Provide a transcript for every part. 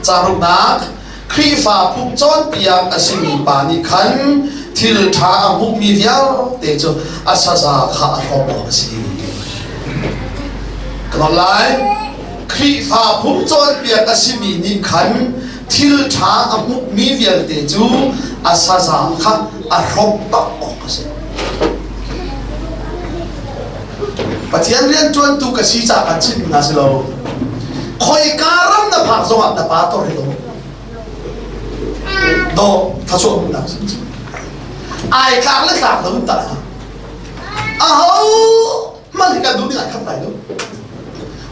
charuk nak khifa phuk chon piak asimi pani khan thil tha amuk mi vial te chu asaza kha robo si kon lai khifa phuk chon piak asimi ni khan thil tha amuk mi vial te chu asaza kha rob ta si Patian rian tuan tu kasi sa kansin na silo. Koi karam na pak zongat na pator ito. Do taso mo na kasi. Ay kakla kakla mo talaga. Aho malika duni na kapay do.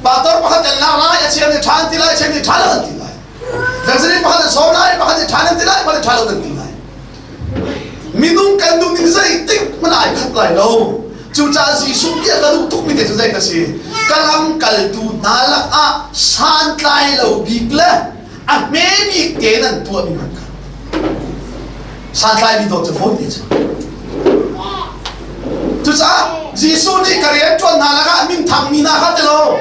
Pator pakat na na ya siya ni chan tilay siya ni chalan tilay. Fensini pakat somlay pakat ni chalan tilay pakat chalan tilay. Minung kandung ni zay tik manay kaplay do. Chú cha gì xuống kia cái lúc thúc mình để cho dây cái gì cái lắm cái tu nálak à san tay lâu big le à mẹ bị cái này tua mình mặc san tay bị đổ cho phốt đi chứ chú cha gì xuống đi cái này cho nálak à mình thằng mình na khát lâu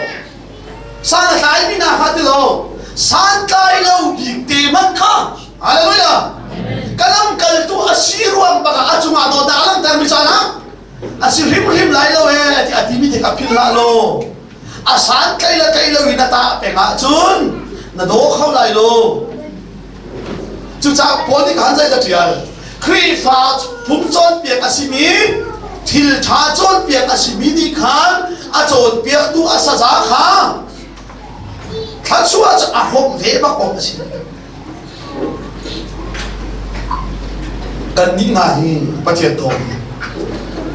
san tay mình na khát lâu san tay lâu big cái mình khá hallelujah cái lắm cái tu asiruang baka achunga do dalang termi sana asir him lai lo he ti atimi te kapil la lo asan kai lo winata pe nga chun na do khau lai lo chu cha poni kan jai da tial khri fa phum chon piak asimi thil tha chon piak asimi ni khan a chon piak tu asa za kha kha chuwa a hom ve ba ko asi kan ni nga hi pathian thong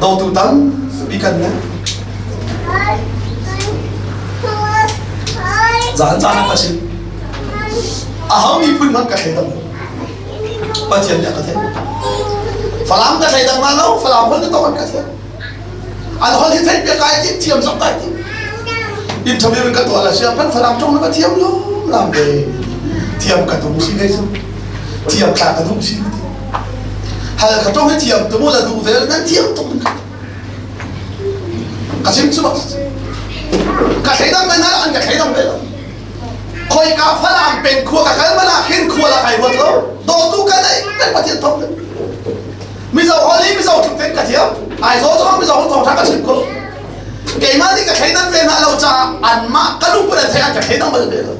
đâu tu tấn bị cần nhé giản ra nó kasi aham ipun man ka thedam pathian ya ka the falam ka thedam ma lo falam hol to man ka the al hol hi thai pe kai ti thiam sak tai ti in thabi ka to ala sia pan falam trong ka thiam lo lam de thiam ka tu si dei su thiam ka tu si hal ka trong thiam tu mo la du vel nan thiam tu ka sim chu ka thedam ma na an ka thedam be khoi ka falam pen khua ka kal ma la hin khua la kai hot lo do tu ka dai pen pa thiam thong mi zo holi mi zo thuk ten ka thiam ai zo zo mi zo thong tha ka sim ko ke ma ni ka thedam be na lo cha an ma ka lu pa the ka thedam ba be lo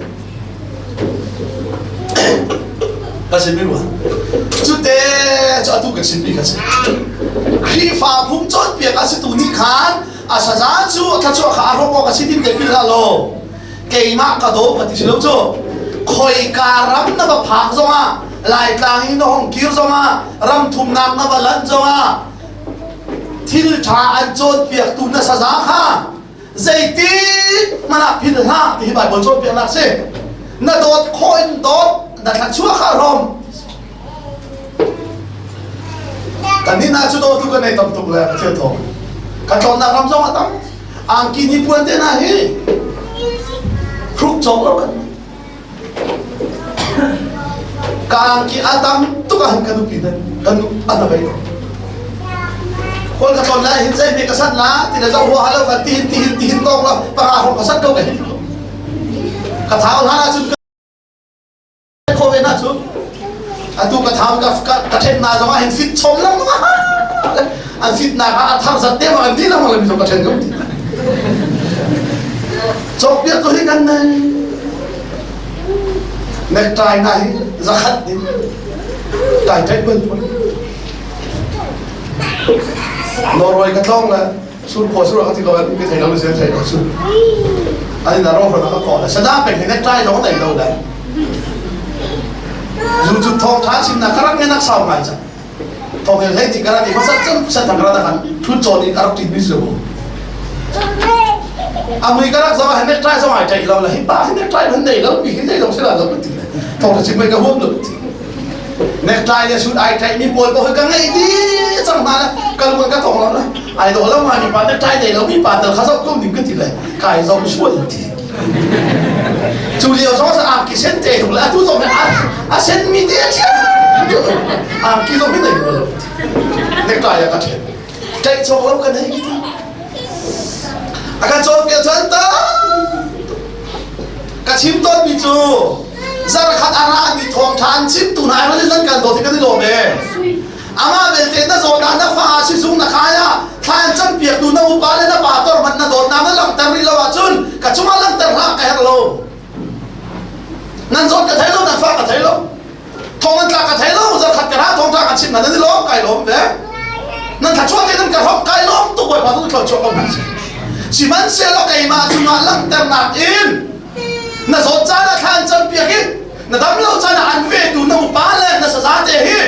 ka sim mi wa chu te cha tu ka sim mi ka sim khi fa phum chon pia ka si tu ni khan a sa za chu tha chu kha ro mo ka si dim de pil la lo ke ma ka do ka ti si lo chu khoi ka ram na ba phak zo ma lai tlang hi no hong kir zo ma ram thum nam na ba lan zo ma thil tha an chon pia tu na sa za kha zai ti mana pil ha ti ba bon chon pia na se na dot khoi dot na tha chu kha rom kanina chu do tu ka nei tam tu la che tho ka ton na ram zo ma tam ang ki ni puan te na hi khúc chong lo ka ang ki atam tu ka han ka du pi kan ana bai kol ka ton la hin sai me ka sat la ti na zo ho halo ka ti hin tong la pa ka ho ka sat ko ka hin ka thao la chu ko ve na chu atu ka tham ka then na zo hin fit chom lam an fit na ka tham sa te ma di la ma lam zo ka then ko chok biết tôiกันnày necktie này ra khát đi cài trái bươn nó rồi cái thong là xuống khổ xuống rồi thì gọi cái thầy đâu được xem thầy đâu xuống anh là rồi nó có cỏ là sẽ đápเป็นnecktie nó này đâu đấy dù chút thong thá xin là các anh nghe nát sao mà chứ thong cái này thì các anh thì có rất thằng các anh chút cho đi các anh tìm biết rồi Amerika nak sama hendak try sama aja ilau lah hipa hendak try hendak ilau bikin dia ilau sila ilau betul lah tahu tak sih mereka home lah betul next try dia shoot I try ni boy kau hendak ngai di sama mana kalau mereka tahu lah I tahu lah mana hipa next try dia ilau hipa terkasar kau ni betul lah kai zau suat betul Julia sama sa aki sente lah tu sama sen media je aki tu mana ilau next try ya kacau cai cakap kan hari kita akan coba biar contoh, kacim ton bicu, zara โดดที่กันที่โดดเลยอามาเบลเตนน่ะโซนน่ะฟ้าชิซุงน่ะขายอ่ะท่านจันเปียกดูน่ะอุปาเลยน่ะป่าตัวมันน่ะโดดน้ำน่ะลังแต่ริลาวจุนกะจุมาลังแต่รักแกฮัลโหลนั่นโซนกะไทโลนั่นฟ้ากะไทโลทองนั่นกะไทโลจะขัดกระทะทองกะชิมนั่นนี่ล้มไก่ล้มเด้นั่นถ้าช่วยที่นั่นกะรบไก่ล้มตัวบ่อยพอต้องเข้าช่วยเอาหนักสิมันเสียแล้วไก่มาจุมาลังแต่หนักอินน่ะโซนจ้าน่ะท่านจันเปียกอินน่ะดำเราจ้าน่ะอันเวดูน่ะอุปาเลยน่ะสะซาเตฮี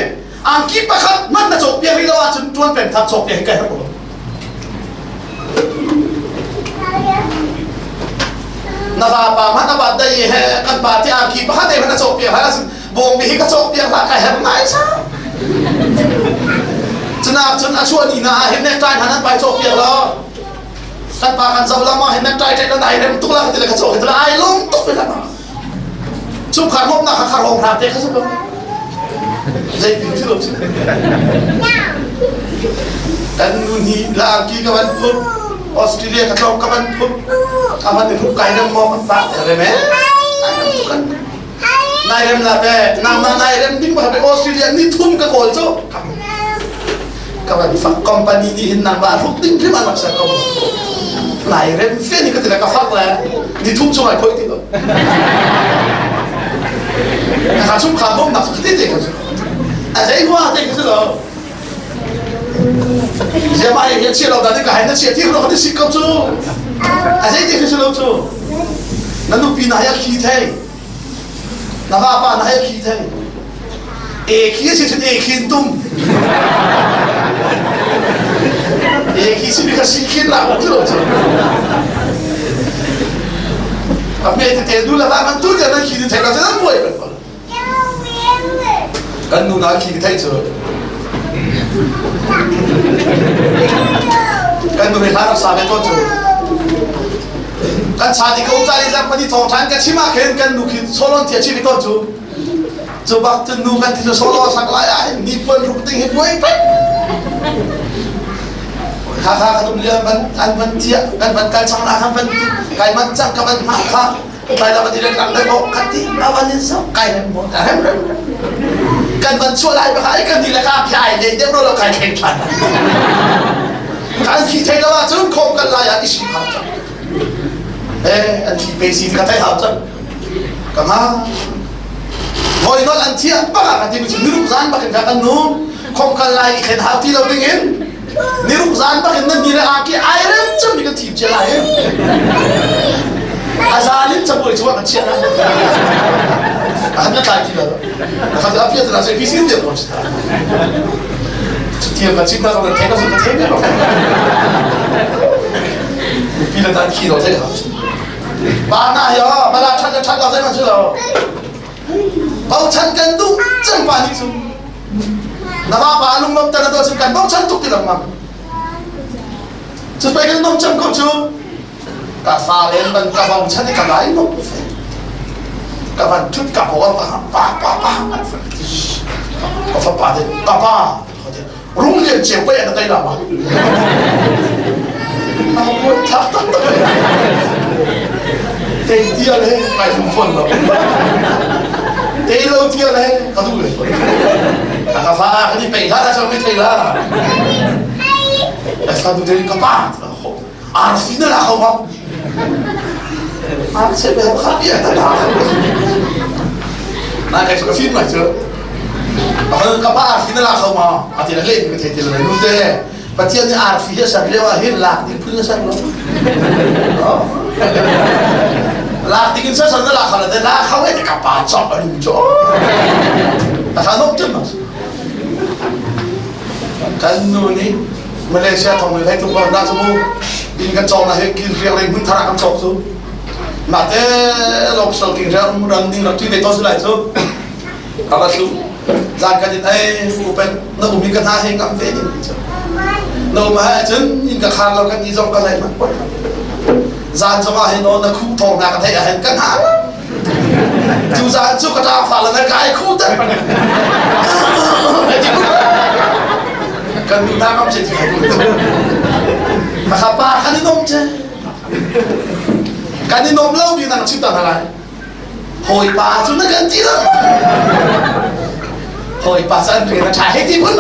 อังกีประคับมันน่ะจบเปียกริลาวจุนจวนเป็นทับจบเปียกไก่ฮัลโหลนาฟาปามันอาบัดได้เฮกันปาที่อาคีปะฮัดเอมันจะโจเปียกฮะสิบงมีก็โจเปียกละกันเห็นไหมใช่จนอาชวนอีน่าเห็นแม่ใจท่านั้นไปโจเปียกแล้วกันปากันเจ้าละมาเห็นแม่ใจใจแล้วไหนเรื่องตุลากันที่ละกระโจกที่ละไอ้ลุงตุกไปละชุบขาดงบนะขาดงพรามเตะเขาชุบเลยใจดีที่สุดกันนู่นนี่ลากีกับมันปุ๊บออสเตรเลียกับเรากับมันปุ๊บทำมันเป็นทุกไก่เรื่องมองมันปะอะไรไหมนายเริ่มละเป้นำมานายเริ่มดิ้งมาไปออสเตรเลียนี่ทุ่มกระโกนโจ้กับมันฝักคอมพานีนี่เห็นนำมาทุกดิ้งที่มันมาใช้ก็นายเริ่มเฟี้ยนี่ก็ติดกับฝักแล้วนี่ทุ่มช่วยคุยติดเลยขาชุ่มขาบุ้มหนักติดติดกันอะไรหัวติดกันสิเหรอเจ้ามาอย่างเชี่ยวเราแต่ที่ก็ให้นั่นเชี่ยวที่เราเขาได้สิกับจูอะไรที่คือเราจูนั่นลูกปีนายขี้เท่น้าป้าป้านายขี้เท่ขี้สิฉันขี้ตุ้มขี้สิมีกระสีขี้หลังของเราจูแบบนี้ที่เธอดูแล้วมันตู้จะนั่งขี้ที่เธอเราจะนั่งป่วยกันป่ะกันดูนายขี้เท่จูกันดูในร้านรักษาเป็นต้นจูกันชาติเขาใจรักมันที่ทองทันกันชิมาเห็นกันดูคิดโซลอนเทียชีวิตต้นจูบักจะดูกันที่จะโซลอนสักหลายนี่เปิดรูปติ้งให้ป่วยไปข้าขนมเลี้ยงมันอันมันเทียกันมันไก่ช่างนามันไก่มันจังกับมันมาข้าไก่เรามันที่เรียนกันได้บอกกันที่เราวันนี้สักไก่เนี่ยหมดอะไรกันมันช่วยอะไรบ้างไอ้กันนี่แหละครับใหญ่เลยเดี๋ยวเราไก่แข่งขันกันที่ไทยเราจุนคงกันลายอิสิพันธ์อันที่เบสิกกันไทยหาจังกันมาพอยนอนอันเทียบ้ากันที่มันจะนิรุปซานบ้ากันกันนู้คงกันลายเห็นหาที่เราได้ยินนิรุปซานบ้ากันนั่นนี่แหละอาคีไอเรนจะมีกันทีมเจริญอาจารย์จะพูดช่วยกันเชียร์นะอันนั้นตายที่แล้วนะครับแล้วพี่จะน่าจะพิสูจน์เดี๋ยวผมจะทำที่กันชิมนะตอนนั้นเทนก็สุดเทนเนี่ยหรอกพี่จะตั้งขี้เราใช่ไหมบ้านน่ะเหรอมาลาชันเราใช่ไหมใช่หรอเอาชันกันดูจังปานิสุน้าป้าลุงน้องแต่ละตัวชันกันเอาชันทุกทีละมั้งจะไปกันน้องจังก็ชูกาฟาเลนมันกาบังชันที่กาไลน้องกาบันชุดกาบอกว่าป้าก็ฟ้าป้าเด็กป้ารุ่งเรียนเจียวไปอันนั้นได้หรือเปล่าเอาหมดทักเลยเที่ยวเลยไปทุกคนหรอกเที่ยวเที่ยวเลยก็ดูเลยกาฟ้าคนนี้ไปท่าถ้าชอบไม่ใช่ละแต่ถ้าดูเด็กก็ป้าอาร์ฟินน่ะเขาบอกอาร์เซเบลขับเยอะแต่ละน่าใครจะฟินมาเจอเขาก็ป้าอาร์ฟินน่ะเขามาอาทิตย์ละเล่นก็เที่ยวเลยนู่นเด้ปัจจัยนี้อาร์ฟินฉันเรียกว่าเห็นหลักที่พื้นฉันหรอหลักที่กินฉันนั่นหลักเขาเลยแต่หลักเขาไม่ได้กับป้าชอบอะไรอยู่จ้ะแต่เขาต้องจิ้มกันนู่นนี่มาเลเซียทำอะไรทุกคนน่าจะมูดินกันจองนะเฮ้ยกินเรียกอะไรมึงทารักกันจบซูมาเต้ลบสลกินเรียกมึงรังดิ้งรังที่ในตัวสุดเลยซูเอาละซูจานกันดิอุปนักอุปกันหาเฮงกันเฟดินมาให้ฉันยิงกับคานเรากันยี่จงกันอะไรมันจานจะมาให้นอนนักคู่ทองนักเทะเห็นกันหาจูจานจูกระดาษฝ่าแล้วนักกายคู่แต่กันดูหน้าก็ไม่ใช่ที่ไหนมาขับป้าคันนี้นมเจ้คันนี้นมเล่าดีนังชิบต่างอะไรหอยปลาจุดนั้นกันจีละห hoi pasan kena cahaya ti pun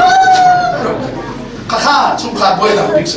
kakak sungkan boy dah big